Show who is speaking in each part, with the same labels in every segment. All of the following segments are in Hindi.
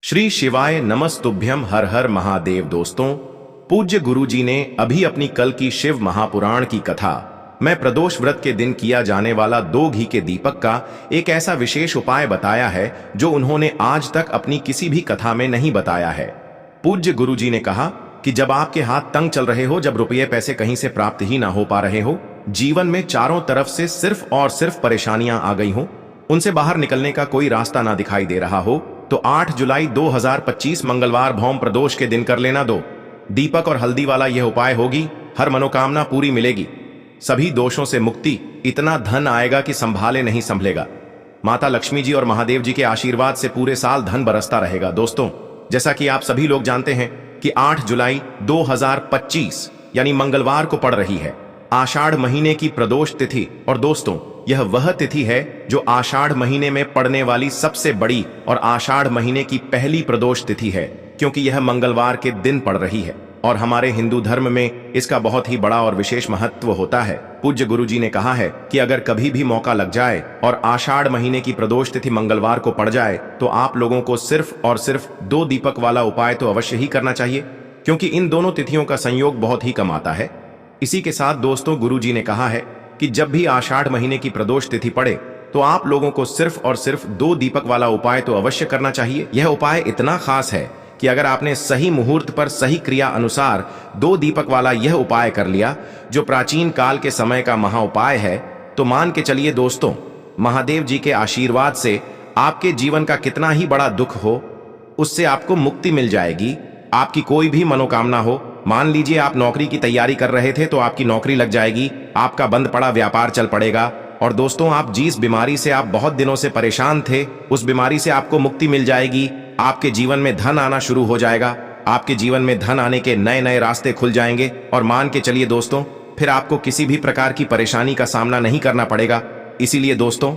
Speaker 1: श्री शिवाय नमस्तुभ्यम हर हर महादेव। दोस्तों, पूज्य गुरुजी ने अभी अपनी कल की शिव महापुराण की कथा में प्रदोष व्रत के दिन किया जाने वाला 2 घी के दीपक का एक ऐसा विशेष उपाय बताया है जो उन्होंने आज तक अपनी किसी भी कथा में नहीं बताया है। पूज्य गुरुजी ने कहा कि जब आपके हाथ तंग चल रहे हो, जब रुपये पैसे कहीं से प्राप्त ही ना हो पा रहे हो, जीवन में चारों तरफ से सिर्फ और सिर्फ परेशानियां आ गई हो, उनसे बाहर निकलने का कोई रास्ता ना दिखाई दे रहा हो, तो 8 जुलाई 2025 मंगलवार भौम प्रदोष के दिन कर लेना 2 दीपक और हल्दी वाला यह उपाय होगी। हर मनोकामना पूरी मिलेगी, सभी दोषों से मुक्ति, इतना धन आएगा कि संभाले नहीं संभलेगा। माता लक्ष्मी जी और महादेव जी के आशीर्वाद से पूरे साल धन बरसता रहेगा। दोस्तों, जैसा कि आप सभी लोग जानते हैं कि 8 जुलाई 2025 यानी मंगलवार को पड़ रही है आषाढ़ महीने की प्रदोष तिथि। और दोस्तों, यह वह तिथि है जो आषाढ़ महीने में पड़ने वाली सबसे बड़ी और आषाढ़ महीने की पहली प्रदोष तिथि है, क्योंकि यह मंगलवार के दिन पड़ रही है और हमारे हिंदू धर्म में इसका बहुत ही बड़ा और विशेष महत्व होता है। पूज्य गुरुजी ने कहा है कि अगर कभी भी मौका लग जाए और आषाढ़ महीने की प्रदोष तिथि मंगलवार को पड़ जाए तो आप लोगों को सिर्फ और सिर्फ 2 दीपक वाला उपाय तो अवश्य ही करना चाहिए, क्योंकि इन दोनों तिथियों का संयोग बहुत ही कम आता है। इसी के साथ दोस्तों, गुरुजी ने कहा है कि जब भी आषाढ़ महीने की प्रदोष तिथि पड़े तो आप लोगों को सिर्फ और सिर्फ 2 दीपक वाला उपाय तो अवश्य करना चाहिए। यह उपाय इतना खास है कि अगर आपने सही मुहूर्त पर सही क्रिया अनुसार 2 दीपक वाला यह उपाय कर लिया, जो प्राचीन काल के समय का महा उपाय है, तो मान के चलिए दोस्तों, महादेव जी के आशीर्वाद से आपके जीवन का कितना ही बड़ा दुख हो, उससे आपको मुक्ति मिल जाएगी। आपकी कोई भी मनोकामना हो, मान लीजिए आप नौकरी की तैयारी कर रहे थे तो आपकी नौकरी लग जाएगी, आपका बंद पड़ा व्यापार चल पड़ेगा। और दोस्तों, आप जिस बीमारी से आप बहुत दिनों से परेशान थे, उस बीमारी से आपको मुक्ति मिल जाएगी। आपके जीवन में धन आना शुरू हो जाएगा, आपके जीवन में धन आने के नए नए रास्ते खुल जाएंगे। और मान के चलिए दोस्तों, फिर आपको किसी भी प्रकार की परेशानी का सामना नहीं करना पड़ेगा। इसीलिए दोस्तों,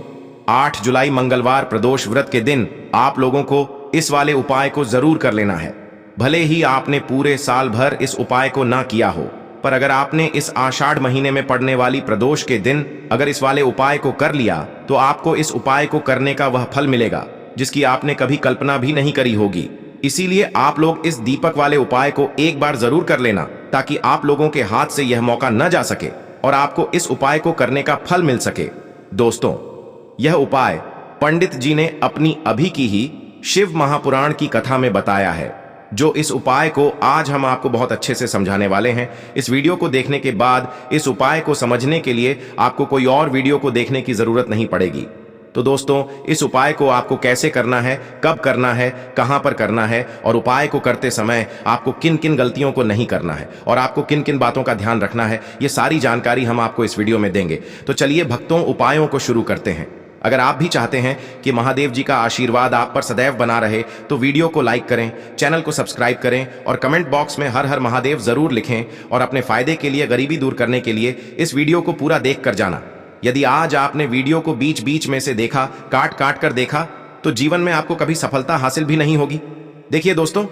Speaker 1: 8 जुलाई मंगलवार प्रदोष व्रत के दिन आप लोगों को इस वाले उपाय को जरूर कर लेना है। भले ही आपने पूरे साल भर इस उपाय को ना किया हो, पर अगर आपने इस आषाढ़ महीने में पड़ने वाली प्रदोष के दिन अगर इस वाले उपाय को कर लिया, तो आपको इस उपाय को करने का वह फल मिलेगा जिसकी आपने कभी कल्पना भी नहीं करी होगी। इसीलिए आप लोग इस दीपक वाले उपाय को एक बार जरूर कर लेना, ताकि आप लोगों के हाथ से यह मौका न जा सके और आपको इस उपाय को करने का फल मिल सके। दोस्तों, यह उपाय पंडित जी ने अपनी अभी की ही शिव महापुराण की कथा में बताया है, जो इस उपाय को आज हम आपको बहुत अच्छे से समझाने वाले हैं। इस वीडियो को देखने के बाद इस उपाय को समझने के लिए आपको कोई और वीडियो को देखने की जरूरत नहीं पड़ेगी। तो दोस्तों, इस उपाय को आपको कैसे करना है, कब करना है, कहां पर करना है, और उपाय को करते समय आपको किन किन गलतियों को नहीं करना है और आपको किन किन बातों का ध्यान रखना है, ये सारी जानकारी हम आपको इस वीडियो में देंगे। तो चलिए भक्तों, उपायों को शुरू करते हैं। अगर आप भी चाहते हैं कि महादेव जी का आशीर्वाद आप पर सदैव बना रहे, तो वीडियो को लाइक करें, चैनल को सब्सक्राइब करें और कमेंट बॉक्स में हर हर महादेव जरूर लिखें। और अपने फायदे के लिए, गरीबी दूर करने के लिए इस वीडियो को पूरा देख कर जाना। यदि आज आपने वीडियो को बीच बीच में से देखा, काट काट कर देखा, तो जीवन में आपको कभी सफलता हासिल भी नहीं होगी। देखिए दोस्तों,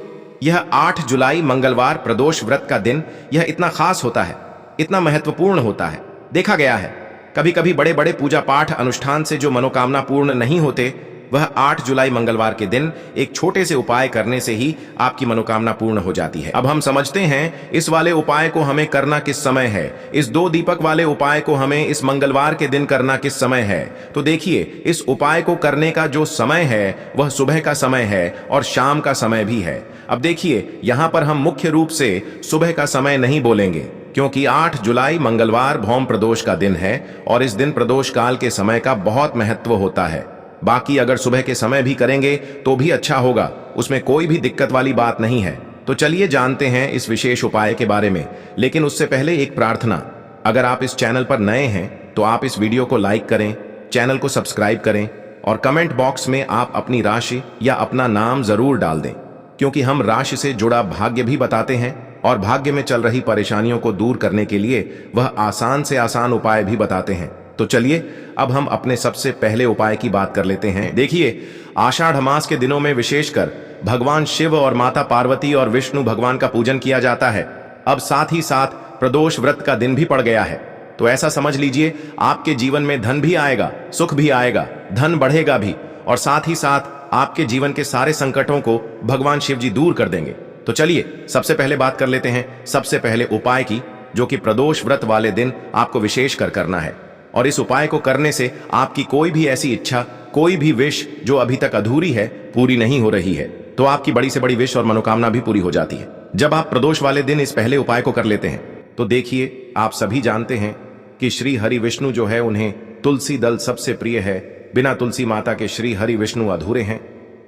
Speaker 1: यह 8 जुलाई मंगलवार प्रदोष व्रत का दिन यह इतना खास होता है, इतना महत्वपूर्ण होता है। देखा गया है कभी कभी बड़े बड़े पूजा पाठ अनुष्ठान से जो मनोकामना पूर्ण नहीं होते, वह 8 जुलाई मंगलवार के दिन एक छोटे से उपाय करने से ही आपकी मनोकामना पूर्ण हो जाती है। अब हम समझते हैं इस वाले उपाय को हमें करना किस समय है, इस 2 दीपक वाले उपाय को हमें इस मंगलवार के दिन करना किस समय है। तो देखिए, इस उपाय को करने का जो समय है वह सुबह का समय है और शाम का समय भी है। अब देखिए, यहाँ पर हम मुख्य रूप से सुबह का समय नहीं बोलेंगे, क्योंकि 8 जुलाई मंगलवार भौम प्रदोष का दिन है और इस दिन प्रदोष काल के समय का बहुत महत्व होता है। बाकी अगर सुबह के समय भी करेंगे तो भी अच्छा होगा, उसमें कोई भी दिक्कत वाली बात नहीं है। तो चलिए जानते हैं इस विशेष उपाय के बारे में। लेकिन उससे पहले एक प्रार्थना, अगर आप इस चैनल पर नए हैं तो आप इस वीडियो को लाइक करें, चैनल को सब्सक्राइब करें और कमेंट बॉक्स में आप अपनी राशि या अपना नाम जरूर डाल दें, क्योंकि हम राशि से जुड़ा भाग्य भी बताते हैं और भाग्य में चल रही परेशानियों को दूर करने के लिए वह आसान से आसान उपाय भी बताते हैं। तो चलिए अब हम अपने सबसे पहले उपाय की बात कर लेते हैं। देखिए, आषाढ़ मास के दिनों में विशेषकर भगवान शिव और माता पार्वती और विष्णु भगवान का पूजन किया जाता है। अब साथ ही साथ प्रदोष व्रत का दिन भी पड़ गया है, तो ऐसा समझ लीजिए आपके जीवन में धन भी आएगा, सुख भी आएगा, धन बढ़ेगा भी, और साथ ही साथ आपके जीवन के सारे संकटों को भगवान शिव जी दूर कर देंगे। तो चलिए सबसे पहले बात कर लेते हैं सबसे पहले उपाय की, जो कि प्रदोष व्रत वाले दिन आपको विशेष कर करना है। और इस उपाय को करने से आपकी कोई भी ऐसी इच्छा, कोई भी विश जो अभी तक अधूरी है, पूरी नहीं हो रही है, तो आपकी बड़ी से बड़ी विश और मनोकामना भी पूरी हो जाती है। जब आप प्रदोष वाले दिन इस पहले उपाय को कर लेते हैं तो देखिए, आप सभी जानते हैं कि श्री हरि विष्णु जो है, उन्हें तुलसी दल सबसे प्रिय है। बिना तुलसी माता के श्री हरि विष्णु अधूरे हैं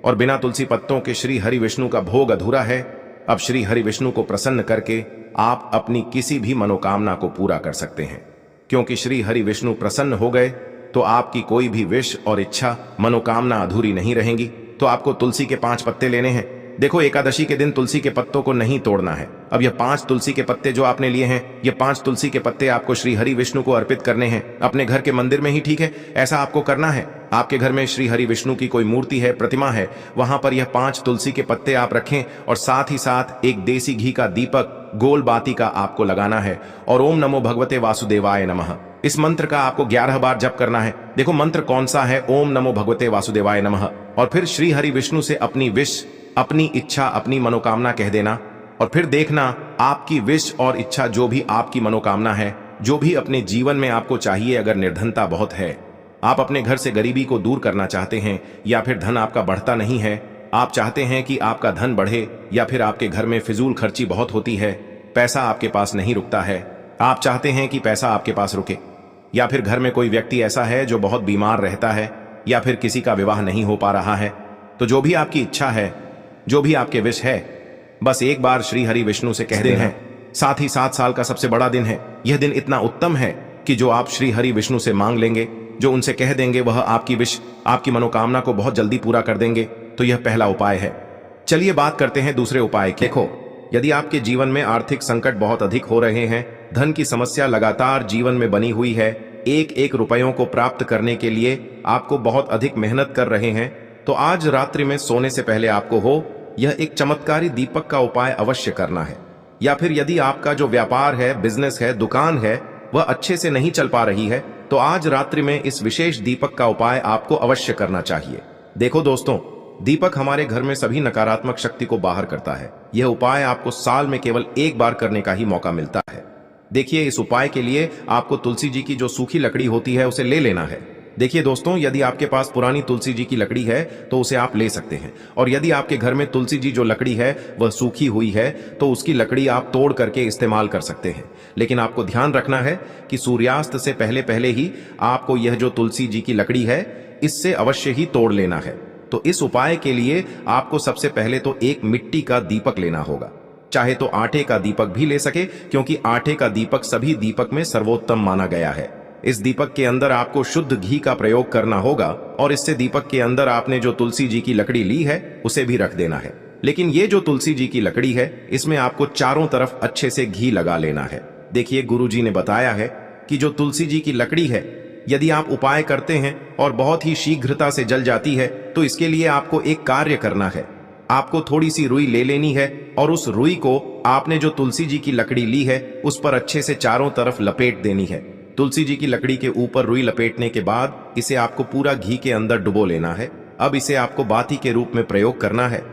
Speaker 1: और बिना तुलसी पत्तों के श्री हरि विष्णु का भोग अधूरा है। अब श्री हरि विष्णु को प्रसन्न करके आप अपनी किसी भी मनोकामना को पूरा कर सकते हैं, क्योंकि श्री हरि विष्णु प्रसन्न हो गए तो आपकी कोई भी विश और इच्छा, मनोकामना अधूरी नहीं रहेंगी। तो आपको तुलसी के 5 पत्ते लेने हैं। देखो, एकादशी के दिन तुलसी के पत्तों को नहीं तोड़ना है। अब यह 5 तुलसी के पत्ते जो आपने लिए हैं, ये 5 तुलसी के पत्ते आपको श्री हरि विष्णु को अर्पित करने हैं, अपने घर के मंदिर में ही, ठीक है? ऐसा आपको करना है। आपके घर में श्री हरि विष्णु की कोई मूर्ति है, प्रतिमा है, वहां पर यह 5 तुलसी के पत्ते आप रखें और साथ ही साथ एक देसी घी का दीपक, गोल बाती का आपको लगाना है और ओम नमो भगवते वासुदेवाय नमः, इस मंत्र का आपको 11 बार जप करना है। देखो मंत्र कौन सा है, ओम नमो भगवते वासुदेवाय नमः। और फिर श्री हरि विष्णु से अपनी विश, अपनी इच्छा, अपनी मनोकामना कह देना और फिर देखना आपकी विश और इच्छा, जो भी आपकी मनोकामना है, जो भी अपने जीवन में आपको चाहिए, अगर निर्धनता बहुत है, आप अपने घर से गरीबी को दूर करना चाहते हैं, या फिर धन आपका बढ़ता नहीं है, आप चाहते हैं कि आपका धन बढ़े, या फिर आपके घर में फिजूल खर्ची बहुत होती है, पैसा आपके पास नहीं रुकता है, आप चाहते हैं कि पैसा आपके पास रुके, या फिर घर में कोई व्यक्ति ऐसा है जो बहुत बीमार रहता है, या फिर किसी का विवाह नहीं हो पा रहा है, तो जो भी आपकी इच्छा है, जो भी आपके विश है, बस एक बार श्री हरि विष्णु से कह देना है। साथ ही 7 साल का सबसे बड़ा दिन है। यह दिन इतना उत्तम है कि जो आप श्री हरि विष्णु से मांग लेंगे, जो उनसे कह देंगे, वह आपकी विश, आपकी मनोकामना को बहुत जल्दी पूरा कर देंगे। तो यह पहला उपाय है। चलिए बात करते हैं दूसरे उपाय की। देखो, यदि आपके जीवन में आर्थिक संकट बहुत अधिक हो रहे हैं, धन की समस्या लगातार जीवन में बनी हुई है, एक एक रुपयों को प्राप्त करने के लिए आपको बहुत अधिक मेहनत कर रहे हैं, तो आज रात्रि में सोने से पहले आपको हो यह एक चमत्कारी दीपक का उपाय अवश्य करना है। या फिर यदि आपका जो व्यापार है, बिजनेस है, दुकान है, वह अच्छे से नहीं चल पा रही है, तो आज रात्रि में इस विशेष दीपक का उपाय आपको अवश्य करना चाहिए। देखो दोस्तों, दीपक हमारे घर में सभी नकारात्मक शक्ति को बाहर करता है। यह उपाय आपको साल में केवल एक बार करने का ही मौका मिलता है। देखिए, इस उपाय के लिए आपको तुलसी जी की जो सूखी लकड़ी होती है, उसे ले लेना है। देखिए दोस्तों, यदि आपके पास पुरानी तुलसी जी की लकड़ी है तो उसे आप ले सकते हैं, और यदि आपके घर में तुलसी जी जो लकड़ी है वह सूखी हुई है, तो उसकी लकड़ी आप तोड़ करके इस्तेमाल कर सकते हैं। लेकिन आपको ध्यान रखना है कि सूर्यास्त से पहले पहले ही आपको यह जो तुलसी जी की लकड़ी है, इससे अवश्य ही तोड़ लेना है। तो इस उपाय के लिए आपको सबसे पहले तो एक मिट्टी का दीपक लेना होगा। चाहे तो आटे का दीपक भी ले सके, क्योंकि आटे का दीपक सभी दीपक में सर्वोत्तम माना गया है। इस दीपक के अंदर आपको शुद्ध घी का प्रयोग करना होगा, और इससे दीपक के अंदर आपने जो तुलसी जी की लकड़ी ली है उसे भी रख देना है। लेकिन ये जो तुलसी जी की लकड़ी है, इसमें आपको चारों तरफ अच्छे से घी लगा लेना है। देखिए, गुरु जी ने बताया है कि जो तुलसी जी की लकड़ी है, यदि आप उपाय करते हैं और बहुत ही शीघ्रता से जल जाती है, तो इसके लिए आपको एक कार्य करना है। आपको थोड़ी सी रुई ले लेनी है और उस रुई को आपने जो तुलसी जी की लकड़ी ली है उस पर अच्छे से चारों तरफ लपेट देनी है। तुलसी जी की लकड़ी के ऊपर रुई लपेटने के बाद इसे आपको पूरा घी के अंदर डुबो लेना है। अब इसे आपको बाती के रूप में प्रयोग करना है।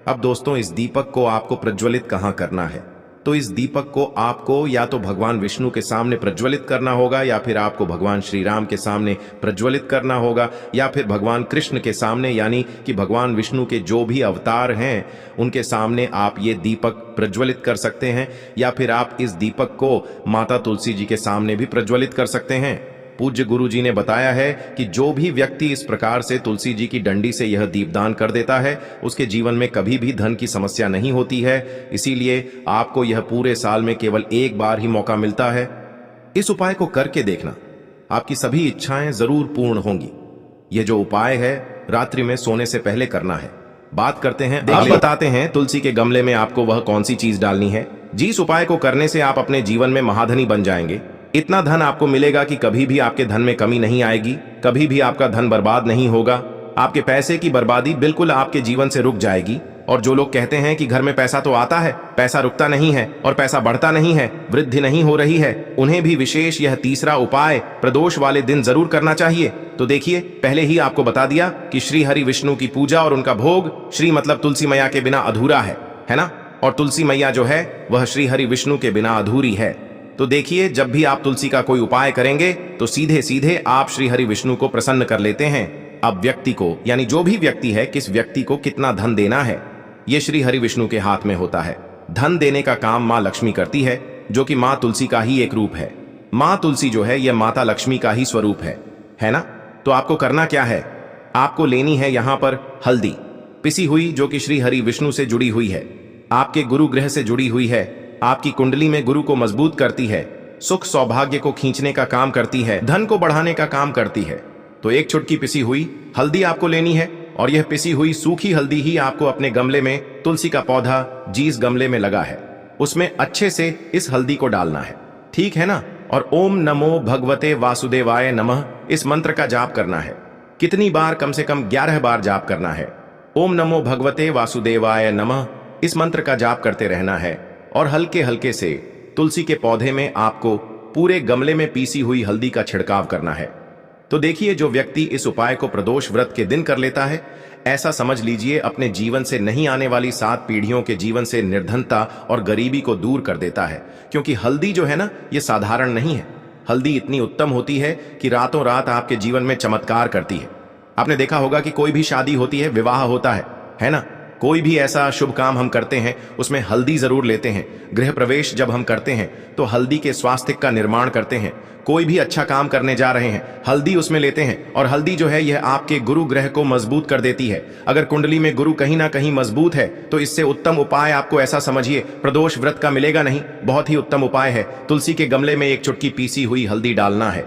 Speaker 1: अब दोस्तों, इस दीपक को आपको प्रज्वलित कहाँ करना है? तो इस दीपक को आपको या तो भगवान विष्णु के सामने प्रज्वलित करना होगा, या फिर आपको भगवान श्री राम के सामने प्रज्वलित करना होगा, या फिर भगवान कृष्ण के सामने, यानी कि भगवान विष्णु के जो भी अवतार हैं उनके सामने आप ये दीपक प्रज्वलित कर सकते हैं। या फिर आप इस दीपक को माता तुलसी जी के सामने भी प्रज्वलित कर सकते हैं। पूज्य गुरु जी ने बताया है कि जो भी व्यक्ति इस प्रकार से तुलसी जी की डंडी से यह दीपदान कर देता है, उसके जीवन में कभी भी धन की समस्या नहीं होती है। इसीलिए आपको यह पूरे साल में केवल एक बार ही मौका मिलता है। इस उपाय को करके देखना, आपकी सभी इच्छाएं जरूर पूर्ण होंगी। यह जो उपाय है रात्रि में सोने से पहले करना है। बात करते हैं, आप बताते हैं तुलसी के गमले में आपको वह कौन सी चीज डालनी है। जिस उपाय को करने से आप अपने जीवन में महाधनी बन जाएंगे। इतना धन आपको मिलेगा कि कभी भी आपके धन में कमी नहीं आएगी, कभी भी आपका धन बर्बाद नहीं होगा। आपके पैसे की बर्बादी बिल्कुल आपके जीवन से रुक जाएगी। और जो लोग कहते हैं कि घर में पैसा तो आता है, पैसा रुकता नहीं है और पैसा बढ़ता नहीं है, वृद्धि नहीं हो रही है, उन्हें भी विशेष यह तीसरा उपाय प्रदोष वाले दिन जरूर करना चाहिए। तो देखिए, पहले ही आपको बता दिया कि श्री हरि विष्णु की पूजा और उनका भोग, श्री मतलब तुलसी मैया के बिना अधूरा है ना? और तुलसी मैया जो है वह श्री हरि विष्णु के बिना अधूरी है। तो देखिए, जब भी आप तुलसी का कोई उपाय करेंगे तो सीधे सीधे आप श्री हरि विष्णु को प्रसन्न कर लेते हैं। अब व्यक्ति को, यानी जो भी व्यक्ति है, किस व्यक्ति को कितना धन देना है, यह श्री हरि विष्णु के हाथ में होता है। धन देने का काम माँ लक्ष्मी करती है, जो कि माँ तुलसी का ही एक रूप है। माँ तुलसी जो है यह माता लक्ष्मी का ही स्वरूप है ना? तो आपको करना क्या है? आपको लेनी है यहाँ पर हल्दी पिसी हुई, जो कि श्री हरि विष्णु से जुड़ी हुई है, आपके गुरु ग्रह से जुड़ी हुई है, आपकी कुंडली में गुरु को मजबूत करती है, सुख सौभाग्य को खींचने का काम करती है, धन को बढ़ाने का काम करती है। तो एक चुटकी पिसी हुई हल्दी आपको लेनी है, और यह पिसी हुई सूखी हल्दी ही आपको अपने गमले में, तुलसी का पौधा जिस गमले में लगा है उसमें अच्छे से इस हल्दी को डालना है, ठीक है ना? और ओम नमो भगवते वासुदेवाय नमः इस मंत्र का जाप करना है। कितनी बार? कम से कम 11 बार जाप करना है। ओम नमो भगवते वासुदेवाय नमः इस मंत्र का जाप करते रहना है, और हल्के हल्के से तुलसी के पौधे में आपको पूरे गमले में पीसी हुई हल्दी का छिड़काव करना है। तो देखिए, जो व्यक्ति इस उपाय को प्रदोष व्रत के दिन कर लेता है, ऐसा समझ लीजिए अपने जीवन से नहीं आने वाली 7 पीढ़ियों के जीवन से निर्धनता और गरीबी को दूर कर देता है। क्योंकि हल्दी जो है ना, ये साधारण नहीं है। हल्दी इतनी उत्तम होती है कि रातों रात आपके जीवन में चमत्कार करती है। आपने देखा होगा कि कोई भी शादी होती है, विवाह होता है ना? कोई भी ऐसा शुभ काम हम करते हैं उसमें हल्दी जरूर लेते हैं। गृह प्रवेश जब हम करते हैं तो हल्दी के स्वास्थ्य का निर्माण करते हैं। कोई भी अच्छा काम करने जा रहे हैं, हल्दी उसमें लेते हैं, और हल्दी जो है यह आपके गुरु ग्रह को मजबूत कर देती है। अगर कुंडली में गुरु कहीं ना कहीं मजबूत है तो इससे उत्तम उपाय आपको ऐसा समझिए प्रदोष व्रत का मिलेगा नहीं। बहुत ही उत्तम उपाय है, तुलसी के गमले में एक चुटकी पीसी हुई हल्दी डालना है।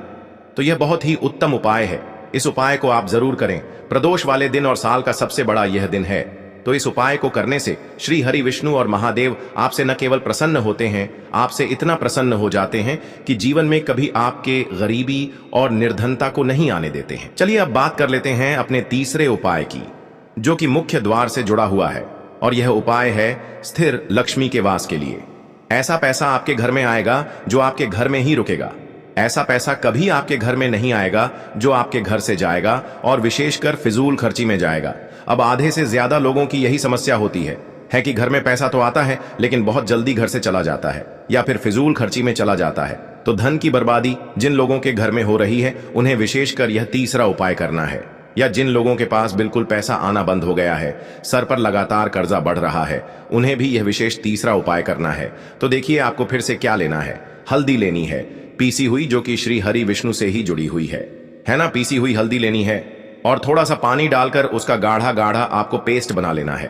Speaker 1: तो यह बहुत ही उत्तम उपाय है, इस उपाय को आप जरूर करें। प्रदोष वाले दिन और साल का सबसे बड़ा यह दिन है। तो इस उपाय को करने से श्री हरि विष्णु और महादेव आपसे न केवल प्रसन्न होते हैं, आपसे इतना प्रसन्न हो जाते हैं कि जीवन में कभी आपके गरीबी और निर्धनता को नहीं आने देते हैं। चलिए अब बात कर लेते हैं अपने तीसरे उपाय की, जो कि मुख्य द्वार से जुड़ा हुआ है, और यह उपाय है स्थिर लक्ष्मी के वास के लिए। ऐसा पैसा आपके घर में आएगा जो आपके घर में ही रुकेगा। ऐसा पैसा कभी आपके घर में नहीं आएगा जो आपके घर से जाएगा, और विशेषकर फिजूल खर्ची में जाएगा। अब आधे से ज्यादा लोगों की यही समस्या होती है कि घर में पैसा तो आता है लेकिन बहुत जल्दी घर से चला जाता है, या फिर फिजूल खर्ची में चला जाता है। तो धन की बर्बादी जिन लोगों के घर में हो रही है उन्हें विशेषकर यह तीसरा उपाय करना है। या जिन लोगों के पास बिल्कुल पैसा आना बंद हो गया है, सर पर लगातार कर्जा बढ़ रहा है, उन्हें भी यह विशेष तीसरा उपाय करना है। तो देखिए, आपको फिर से क्या लेना है? हल्दी लेनी है पीसी हुई, जो कि श्री हरि विष्णु से ही जुड़ी हुई है ना? पीसी हुई हल्दी लेनी है, और थोड़ा सा पानी डालकर उसका गाढ़ा गाढ़ा आपको पेस्ट बना लेना है।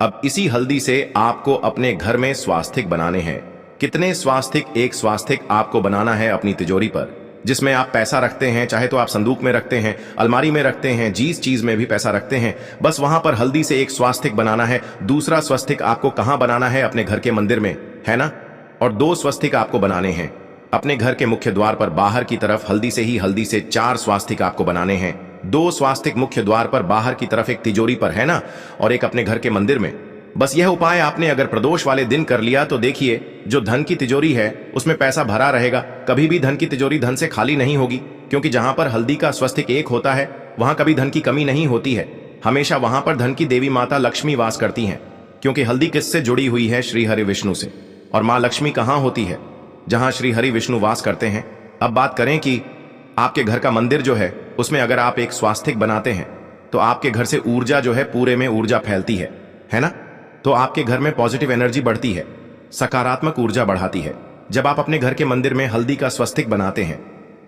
Speaker 1: अब इसी हल्दी से आपको अपने घर में स्वास्तिक बनाने हैं। कितने स्वास्तिक? एक स्वास्तिक आपको बनाना है अपनी तिजोरी पर, जिसमें आप पैसा रखते हैं, चाहे तो आप संदूक में रखते हैं, अलमारी में रखते हैं, जिस चीज में भी पैसा रखते हैं, बस वहां पर हल्दी से एक स्वास्तिक बनाना है। दूसरा स्वस्तिक आपको कहां बनाना है? अपने घर के मंदिर में, है ना? और 2 स्वस्तिक आपको बनाने हैं अपने घर के मुख्य द्वार पर बाहर की तरफ। हल्दी से 4 स्वास्तिक आपको बनाने हैं। 2 स्वास्तिक मुख्य द्वार पर बाहर की तरफ, एक तिजोरी पर, है ना? और एक अपने घर के मंदिर में। बस यह उपाय आपने अगर प्रदोष वाले दिन कर लिया तो देखिए, जो धन की तिजोरी है उसमें पैसा भरा रहेगा। कभी भी धन की तिजोरी धन से खाली नहीं होगी, क्योंकि जहां पर हल्दी का स्वस्तिक एक होता है वहां कभी धन की कमी नहीं होती है। हमेशा वहां पर धन की देवी माता लक्ष्मी वास करती हैं, क्योंकि हल्दी किससे जुड़ी हुई है? श्री हरि विष्णु से। और माँ लक्ष्मी कहाँ होती है? जहां श्री हरि विष्णु वास करते हैं। अब बात करें कि आपके घर का मंदिर जो है उसमें अगर आप एक स्वास्तिक बनाते हैं तो आपके घर से ऊर्जा जो है, पूरे में ऊर्जा फैलती है ना? तो आपके घर में पॉजिटिव एनर्जी बढ़ती है, सकारात्मक ऊर्जा बढ़ाती है। जब आप अपने घर के मंदिर में हल्दी का स्वस्तिक बनाते हैं,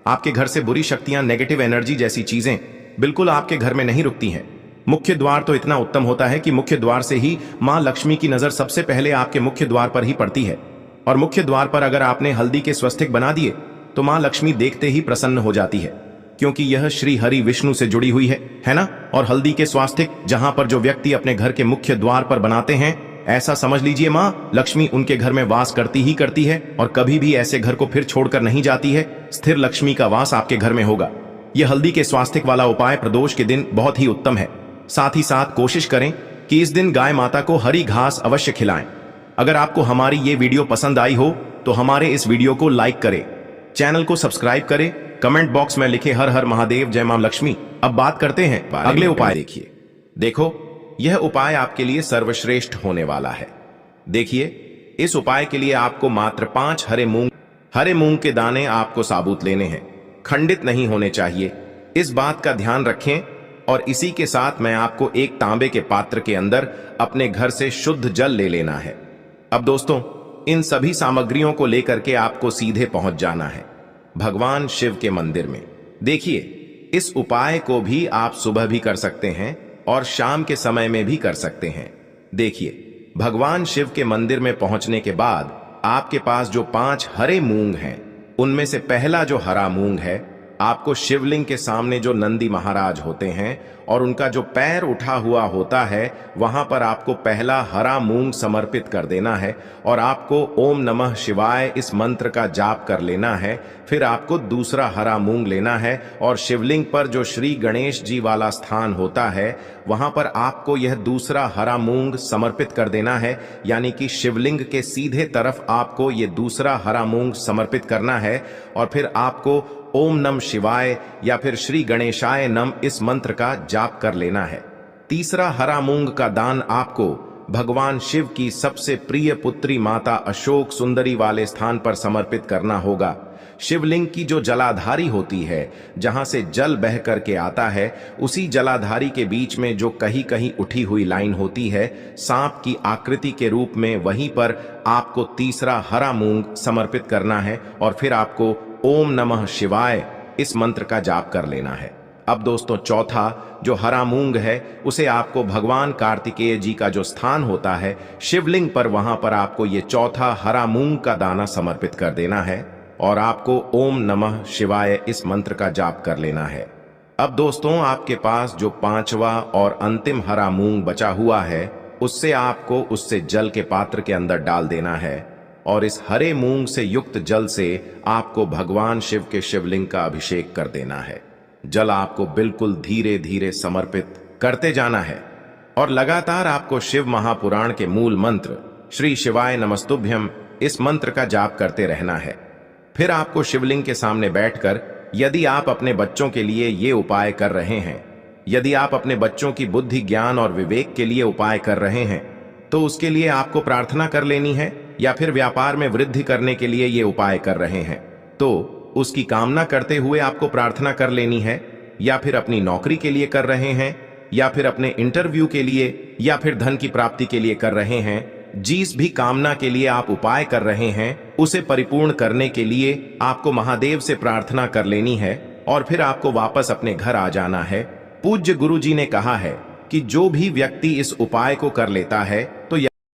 Speaker 1: आपके घर से बुरी शक्तियां, नेगेटिव एनर्जी जैसी चीजें बिल्कुल आपके घर में नहीं रुकती हैं। मुख्य द्वार तो इतना उत्तम होता है कि मुख्य द्वार से ही माँ लक्ष्मी की नजर सबसे पहले आपके मुख्य द्वार पर ही पड़ती है। और मुख्य द्वार पर अगर आपने हल्दी के स्वस्तिक बना दिए तो माँ लक्ष्मी देखते ही प्रसन्न हो जाती है, क्योंकि यह श्री हरि विष्णु से जुड़ी हुई है ना? और हल्दी के स्वास्तिक जहां पर जो व्यक्ति अपने घर के मुख्य द्वार पर बनाते हैं, ऐसा समझ लीजिए माँ लक्ष्मी उनके घर में वास करती ही करती है, और कभी भी ऐसे घर को फिर छोड़कर नहीं जाती है। स्थिर लक्ष्मी का वास आपके घर में होगा। यह हल्दी के स्वास्तिक वाला उपाय प्रदोष के दिन बहुत ही उत्तम है। साथ ही साथ कोशिश करें कि इस दिन गाय माता को हरी घास अवश्य खिलाएं। अगर आपको हमारी ये वीडियो पसंद आई हो तो हमारे इस वीडियो को लाइक करें, चैनल को सब्सक्राइब करें, कमेंट बॉक्स में लिखे हर हर महादेव, जय मां लक्ष्मी। अब बात करते हैं अगले उपाय। देखिए, देखो, यह उपाय आपके लिए सर्वश्रेष्ठ होने वाला है। देखिए, इस उपाय के लिए आपको मात्र 5 हरे मूंग के दाने आपको साबुत लेने हैं, खंडित नहीं होने चाहिए। इस बात का ध्यान रखें। और इसी के साथ मैं आपको एक तांबे के पात्र के अंदर अपने घर से शुद्ध जल ले लेना है। अब दोस्तों, इन सभी सामग्रियों को लेकर के आपको सीधे पहुंच जाना है भगवान शिव के मंदिर में। देखिए, इस उपाय को भी आप सुबह भी कर सकते हैं और शाम के समय में भी कर सकते हैं। देखिए, भगवान शिव के मंदिर में पहुंचने के बाद आपके पास जो 5 हरे मूंग हैं, उनमें से पहला जो हरा मूंग है, आपको शिवलिंग के सामने जो नंदी महाराज होते हैं और उनका जो पैर उठा हुआ होता है, वहां पर आपको पहला हरा मूंग समर्पित कर देना है और आपको ओम नमः शिवाय इस मंत्र का जाप कर लेना है। फिर आपको दूसरा हरा मूंग लेना है और शिवलिंग पर जो श्री गणेश जी वाला स्थान होता है, वहां पर आपको यह दूसरा हरा मूंग समर्पित कर देना है। यानी कि शिवलिंग के सीधे तरफ आपको ये दूसरा हरा मूंग समर्पित करना है और फिर आपको ओम नम शिवाय या फिर श्री गणेशाय नम इस मंत्र का जाप कर लेना है। तीसरा हरा मूंग का दान आपको भगवान शिव की सबसे प्रिय पुत्री माता अशोक सुंदरी वाले स्थान पर समर्पित करना होगा। शिवलिंग की जो जलाधारी होती है, जहां से जल बह करके आता है, उसी जलाधारी के बीच में जो कहीं कहीं उठी हुई लाइन होती है सांप की आकृति के रूप में, वहीं पर आपको तीसरा हरा मूंग समर्पित करना है और फिर आपको ओम नमः शिवाय इस मंत्र का जाप कर लेना है। अब दोस्तों, चौथा जो हरा मूंग है, उसे आपको भगवान कार्तिकेय जी का जो स्थान होता है शिवलिंग पर, वहां पर आपको ये चौथा हरा मूंग का दाना समर्पित कर देना है और आपको ओम नमः शिवाय इस मंत्र का जाप कर लेना है। अब दोस्तों, आपके पास जो 5वां और अंतिम हरा मूंग बचा हुआ है, उससे आपको उससे जल के पात्र के अंदर डाल देना है और इस हरे मूंग से युक्त जल से आपको भगवान शिव के शिवलिंग का अभिषेक कर देना है। जल आपको बिल्कुल धीरे धीरे समर्पित करते जाना है और लगातार आपको शिव महापुराण के मूल मंत्र श्री शिवाय नमस्तुभ्यम इस मंत्र का जाप करते रहना है। फिर आपको शिवलिंग के सामने बैठकर, यदि आप अपने बच्चों के लिए ये उपाय कर रहे हैं, यदि आप अपने बच्चों की बुद्धि, ज्ञान और विवेक के लिए उपाय कर रहे हैं, तो उसके लिए आपको प्रार्थना कर लेनी है। या फिर व्यापार में वृद्धि करने के लिए ये उपाय कर रहे हैं, तो उसकी कामना करते हुए आपको प्रार्थना कर लेनी है। या फिर अपनी नौकरी के लिए कर रहे हैं, या फिर अपने इंटरव्यू के लिए, या फिर धन की प्राप्ति के लिए कर रहे हैं, जिस भी कामना के लिए आप उपाय कर रहे हैं, उसे परिपूर्ण करने के लिए आपको महादेव से प्रार्थना कर लेनी है और फिर आपको वापस अपने घर आ जाना है। पूज्य गुरु जी ने कहा है कि जो भी व्यक्ति इस उपाय को कर लेता है,